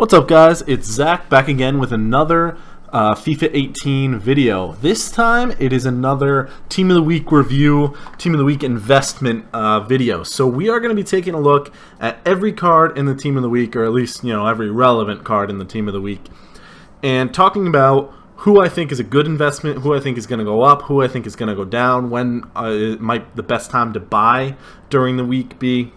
What's up, guys? It's Zach back again with another FIFA 18 video. This time it is another Team of the Week review, Team of the Week investment video. So we are going to be taking a look at every card in the Team of the Week, or at least, every relevant card in the Team of the Week, and talking about who I think is a good investment, who I think is going to go up, who I think is going to go down, when it might the best time to buy during the week be.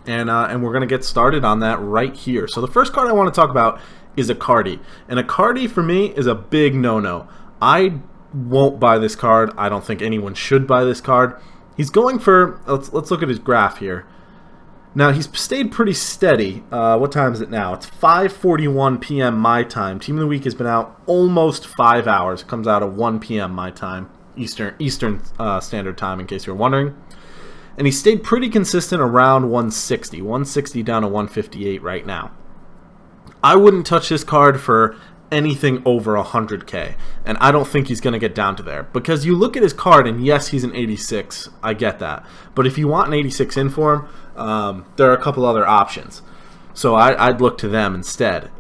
And we're going to get started on that right here. So the first card I want to talk about is Icardi. And Icardi, for me, is a big no-no. I won't buy this card. I don't think anyone should buy this card. He's going for, let's look at his graph here. Now, he's stayed pretty steady. What time is it now? It's 5:41 p.m. my time. Team of the Week has been out almost 5 hours. It comes out at 1 p.m. my time, Eastern Standard Time, in case you're wondering. And he stayed pretty consistent around 160 down to 158 right now. I wouldn't touch this card for anything over 100k, and I don't think he's going to get down to there, because you look at his card and yes, he's an 86. I get that, but if you want an 86 in for him, there are a couple other options, so I'd look to them instead.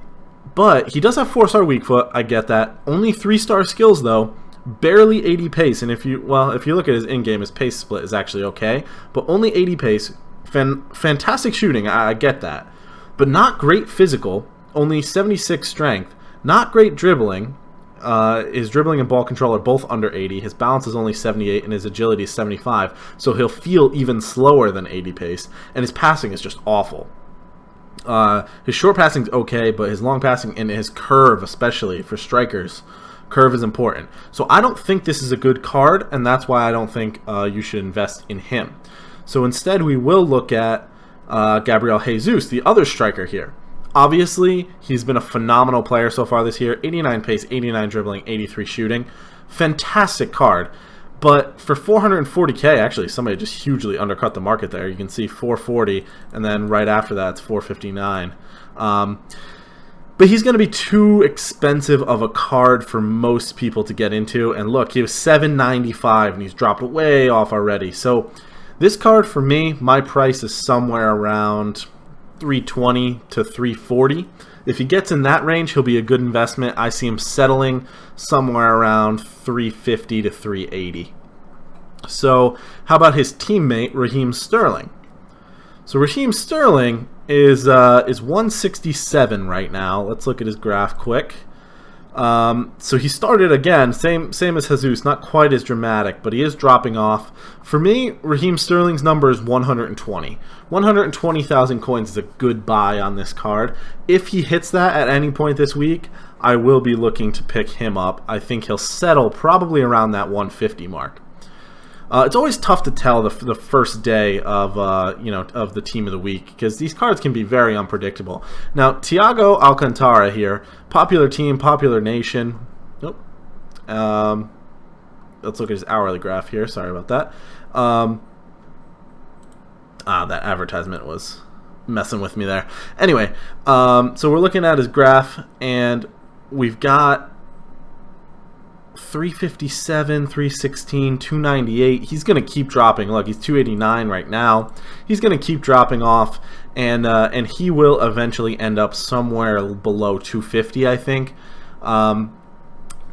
But he does have 4-star weak foot. I get that. Only 3-star skills though. Barely 80 pace, and if you look at his in-game, his pace split is actually okay, but only 80 pace. Fantastic shooting, I get that, but not great physical. Only 76 strength. Not great dribbling. His dribbling and ball control are both under 80. His balance is only 78, and his agility is 75. So he'll feel even slower than 80 pace, and his passing is just awful. His short passing is okay, but his long passing and his curve, especially for strikers. Curve is important. So I don't think this is a good card, and that's why I don't think you should invest in him. So instead we will look at Gabriel Jesus, the other striker here. Obviously, he's been a phenomenal player so far this year. 89 pace, 89 dribbling, 83 shooting. Fantastic card. But for 440k, actually somebody just hugely undercut the market there. You can see 440, and then right after that it's 459. But he's going to be too expensive of a card for most people to get into. And look, he was 795 and he's dropped way off already. So this card for me, my price is somewhere around 320 to 340. If he gets in that range, he'll be a good investment. I see him settling somewhere around 350 to 380. So how about his teammate, Raheem Sterling? So Raheem Sterling is 167 right now. Let's look at his graph quick. So he started again, same as Jesus, not quite as dramatic, but he is dropping off. For me, Raheem Sterling's number is 120. 120,000 coins is a good buy on this card. If he hits that at any point this week, I will be looking to pick him up. I think he'll settle probably around that 150 mark. It's always tough to tell the first day of of the Team of the Week, because these cards can be very unpredictable. Now, Thiago Alcantara here, popular team, popular nation. Nope. Let's look at his hourly graph here. Sorry about that. That advertisement was messing with me there. Anyway, so we're looking at his graph, and we've got 357, 316, 298. He's going to keep dropping. Look, he's 289 right now. He's going to keep dropping off, and he will eventually end up somewhere below 250, I think. Not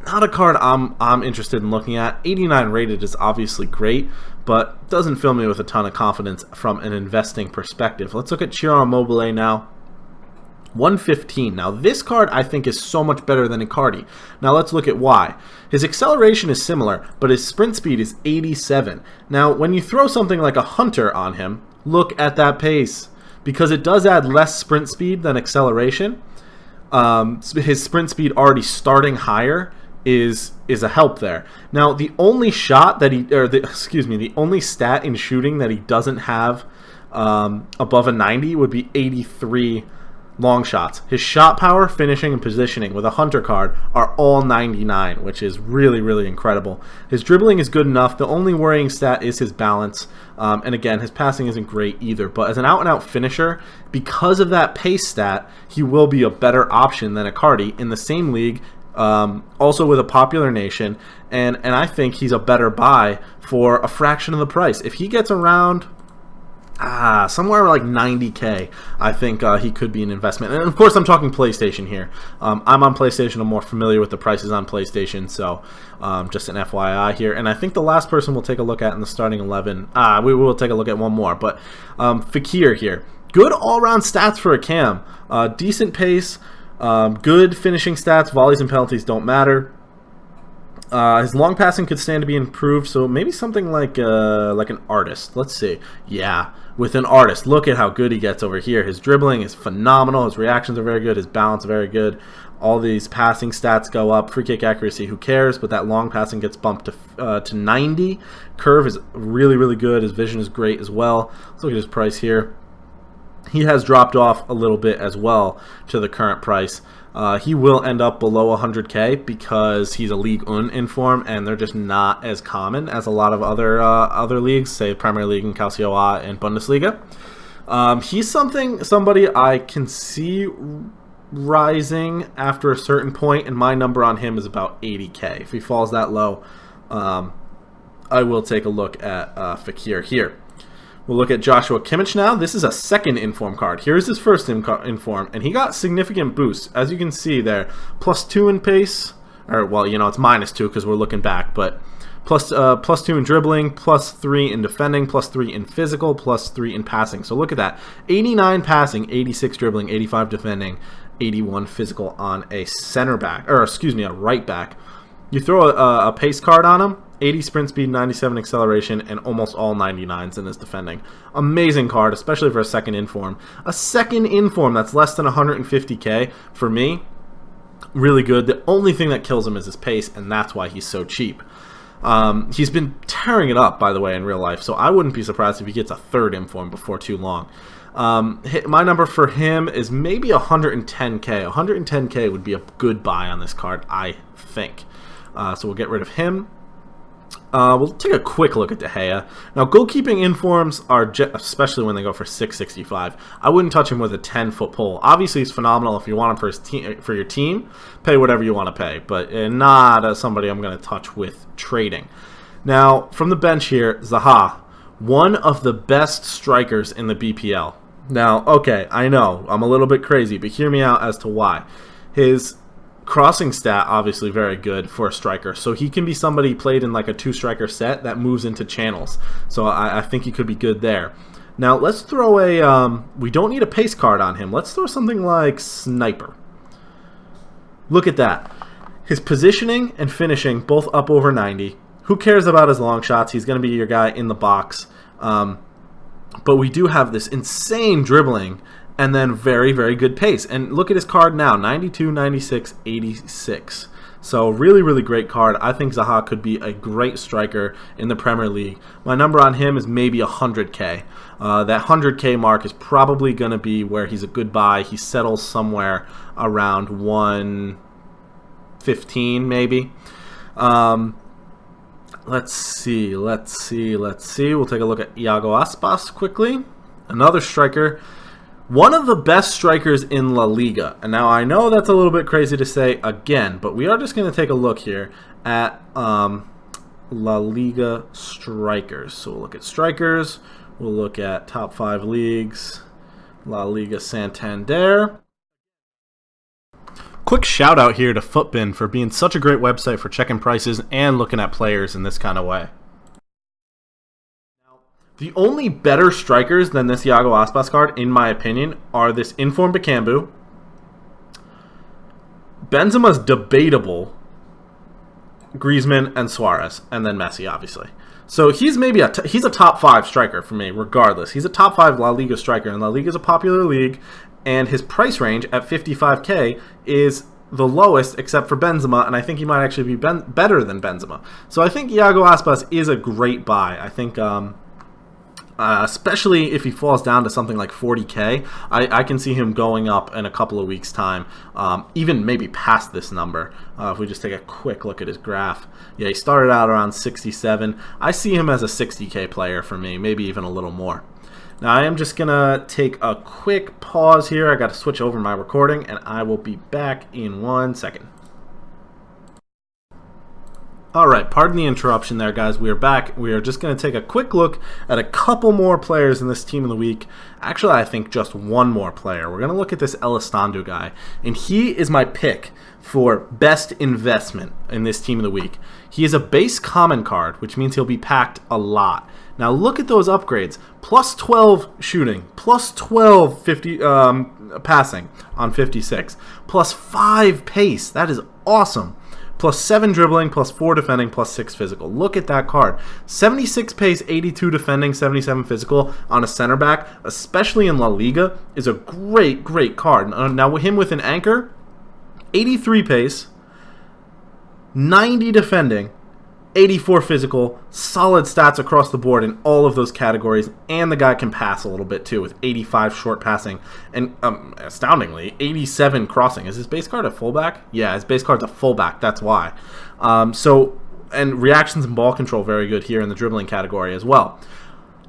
a card I'm interested in looking at. 89 rated is obviously great, but doesn't fill me with a ton of confidence from an investing perspective. Let's look at Ciro Immobile now. 115. Now this card I think is so much better than Icardi. Now let's look at why. His acceleration is similar, but his sprint speed is 87. Now when you throw something like a Hunter on him, look at that pace, because it does add less sprint speed than acceleration. His sprint speed already starting higher is a help there. Now the only shot that the only stat in shooting that he doesn't have above a 90 would be 83 long shots. His shot power, finishing, and positioning with a Hunter card are all 99, which is really, really incredible. His dribbling is good enough. The only worrying stat is his balance. And again, his passing isn't great either. But as an out-and-out finisher, because of that pace stat, he will be a better option than Icardi in the same league, also with a popular nation. And I think he's a better buy for a fraction of the price. If he gets around somewhere like 90K. I think he could be an investment. And of course, I'm talking PlayStation here. I'm on PlayStation. I'm more familiar with the prices on PlayStation, so just an FYI here. And I think the last person we'll take a look at in the starting 11, we will take a look at one more, but Fekir here. Good all-around stats for a cam. Decent pace, good finishing stats. Volleys and penalties don't matter. His long passing could stand to be improved, so maybe something like an artist. Let's see. Yeah, with an artist, look at how good he gets over here. His dribbling is phenomenal. His reactions are very good. His balance very good. All these passing stats go up. Free kick accuracy, who cares? But that long passing gets bumped to 90. Curve is really, really good. His vision is great as well. Let's look at his price here. He has dropped off a little bit as well to the current price. He will end up below 100K because he's a Ligue 1 inform, and they're just not as common as a lot of other leagues, say Premier League and Calcio A and Bundesliga. He's somebody I can see rising after a certain point, and my number on him is about 80K. If he falls that low, I will take a look at Fekir here. We'll look at Joshua Kimmich now. This is a second inform card. Here's his first inform, and he got significant boosts. As you can see there, +2 in pace, or well, you know, it's -2 because we're looking back, but +2 in dribbling, +3 in defending, +3 in physical, +3 in passing. So look at that. 89 passing, 86 dribbling, 85 defending, 81 physical on a center back, or excuse me, a right back. You throw a pace card on him, 80 sprint speed, 97 acceleration, and almost all 99s in his defending. Amazing card, especially for a second inform. A second inform that's less than 150K, for me, really good. The only thing that kills him is his pace, and that's why he's so cheap. He's been tearing it up, by the way, in real life, so I wouldn't be surprised if he gets a third inform before too long. My number for him is maybe 110K. 110K would be a good buy on this card, I think. So we'll get rid of him. We'll take a quick look at De Gea. Now, goalkeeping informs are, especially when they go for 665, I wouldn't touch him with a 10-foot pole. Obviously, he's phenomenal if you want him for your team. Pay whatever you want to pay, but not somebody I'm going to touch with trading. Now, from the bench here, Zaha, one of the best strikers in the BPL. Now, okay, I know, I'm a little bit crazy, but hear me out as to why. His crossing stat, obviously very good for a striker, so he can be somebody played in like a 2-striker set that moves into channels, so I think he could be good there. Now let's throw a we don't need a pace card on him. Let's throw something like Sniper. Look at that. His positioning and finishing both up over 90. Who cares about his long shots? He's going to be your guy in the box, but we do have this insane dribbling and then very, very good pace. And look at his card now, 92, 96, 86. So really, really great card. I think Zaha could be a great striker in the Premier League. My number on him is maybe 100K. That 100K mark is probably going to be where he's a good buy. He settles somewhere around 115 maybe. Let's see. We'll take a look at Iago Aspas quickly. Another striker. One of the best strikers in La Liga. And now I know that's a little bit crazy to say again, but we are just going to take a look here at La Liga strikers. So we'll look at strikers. We'll look at top 5 leagues. La Liga Santander. Quick shout out here to Footbin for being such a great website for checking prices and looking at players in this kind of way. The only better strikers than this Iago Aspas card, in my opinion, are this Inform Bakambu. Benzema's debatable. Griezmann and Suarez, and then Messi, obviously. So he's maybe he's a top 5 striker for me, regardless. He's a top 5 La Liga striker, and La Liga is a popular league, and his price range at 55K is the lowest except for Benzema, and I think he might actually be better than Benzema. So I think Iago Aspas is a great buy. I think especially if he falls down to something like 40K, I can see him going up in a couple of weeks' time, even maybe past this number. If we just take a quick look at his graph. Yeah, he started out around 67. I see him as a 60K player for me, maybe even a little more. Now, I am just going to take a quick pause here. I got to switch over my recording, and I will be back in 1 second. Alright, pardon the interruption there, guys. We are back. We are just going to take a quick look at a couple more players in this Team of the Week. Actually, I think just one more player. We're going to look at this Elistondo guy, and he is my pick for best investment in this Team of the Week. He is a base common card, which means he'll be packed a lot. Now look at those upgrades. Plus 12 shooting, plus 12 passing on 56, plus 5 pace. That is awesome. Plus 7 dribbling, plus 4 defending, plus 6 physical. Look at that card. 76 pace, 82 defending, 77 physical on a center back, especially in La Liga, is a great, great card. Now with him with an anchor, 83 pace, 90 defending, 84 physical, solid stats across the board in all of those categories, and the guy can pass a little bit too with 85 short passing, and astoundingly, 87 crossing. Is his base card a fullback? Yeah, his base card's a fullback, that's why. And reactions and ball control very good here in the dribbling category as well.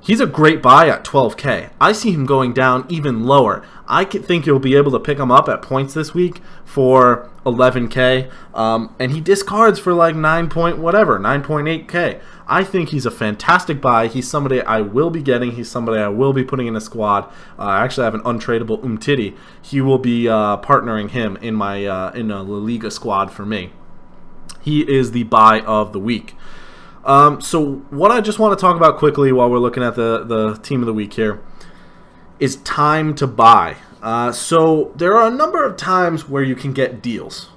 He's a great buy at 12K. I see him going down even lower. I think you'll be able to pick him up at points this week for 11K, and he discards for like 9.8K. I think he's a fantastic buy. He's somebody I will be getting. He's somebody I will be putting in a squad. I actually have an untradeable Umtiti. He will be partnering him in my in a La Liga squad for me. He is the buy of the week. So what I just want to talk about quickly while we're looking at the Team of the Week here is time to buy. So there are a number of times where you can get deals.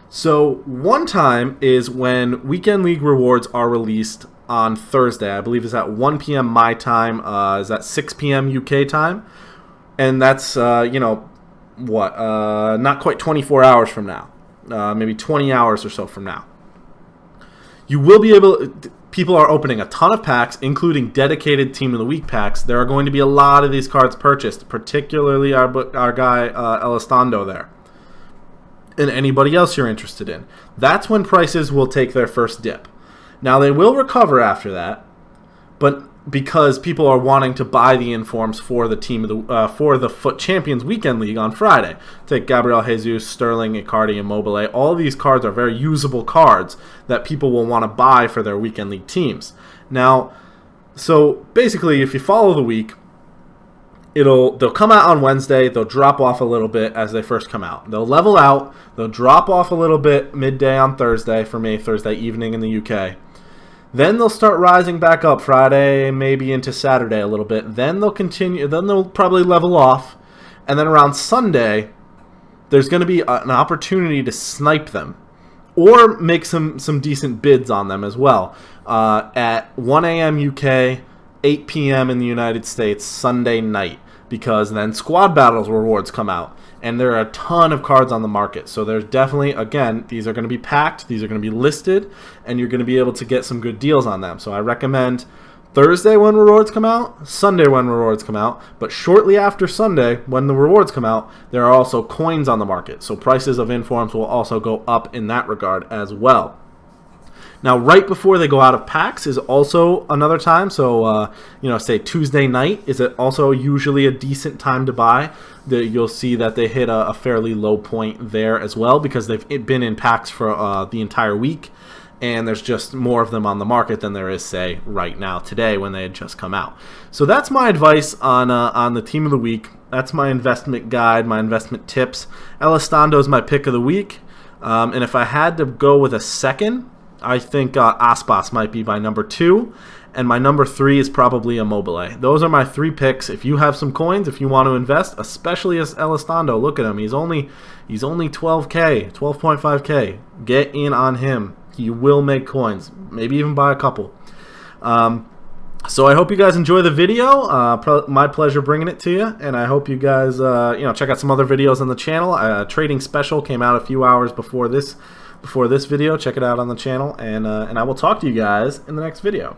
So one time is when Weekend League rewards are released on Thursday. I believe it's at 1 p.m. my time. Is that 6 p.m. UK time? And that's, not quite 24 hours from now. Maybe 20 hours or so from now. You will be able people are opening a ton of packs, including dedicated Team of the Week packs. There are going to be a lot of these cards purchased, particularly our guy Elistondo there. And anybody else you're interested in. That's when prices will take their first dip. Now they will recover after that, but because people are wanting to buy the informs for the team of the for the Foot Champions Weekend League on Friday. Take Gabriel Jesus, Sterling, Icardi, Immobile. All these cards are very usable cards that people will want to buy for their Weekend League teams. Now, so basically, if you follow the week, they'll come out on Wednesday. They'll drop off a little bit as they first come out. They'll level out. They'll drop off a little bit midday on Thursday for me, Thursday evening in the UK. Then they'll start rising back up Friday, maybe into Saturday a little bit. Then they'll continue. Then they'll probably level off. And then around Sunday, there's going to be an opportunity to snipe them or make some decent bids on them as well. At 1 a.m. UK, 8 p.m. in the United States, Sunday night. Because then Squad Battles rewards come out. And there are a ton of cards on the market. So there's definitely, again, these are going to be packed. These are going to be listed. And you're going to be able to get some good deals on them. So I recommend Thursday when rewards come out, Sunday when rewards come out. But shortly after Sunday, when the rewards come out, there are also coins on the market. So prices of informs will also go up in that regard as well. Now, right before they go out of packs is also another time. So, say Tuesday night is also usually a decent time to buy. You'll see that they hit a fairly low point there as well because they've been in packs for the entire week. And there's just more of them on the market than there is, say, right now, today, when they had just come out. So that's my advice on the Team of the Week. That's my investment guide, my investment tips. Elistondo is my pick of the week. And if I had to go with a second, I think Aspas might be my number 2, and my number 3 is probably Immobile. Those are my 3 picks. If you have some coins, if you want to invest, especially as Elistondo, look at him. He's only 12K, 12.5K. Get in on him. He will make coins. Maybe even buy a couple. So I hope you guys enjoy the video. My pleasure bringing it to you, and I hope you guys check out some other videos on the channel. Trading Special came out a few hours before this video. Check it out on the channel, and I will talk to you guys in the next video.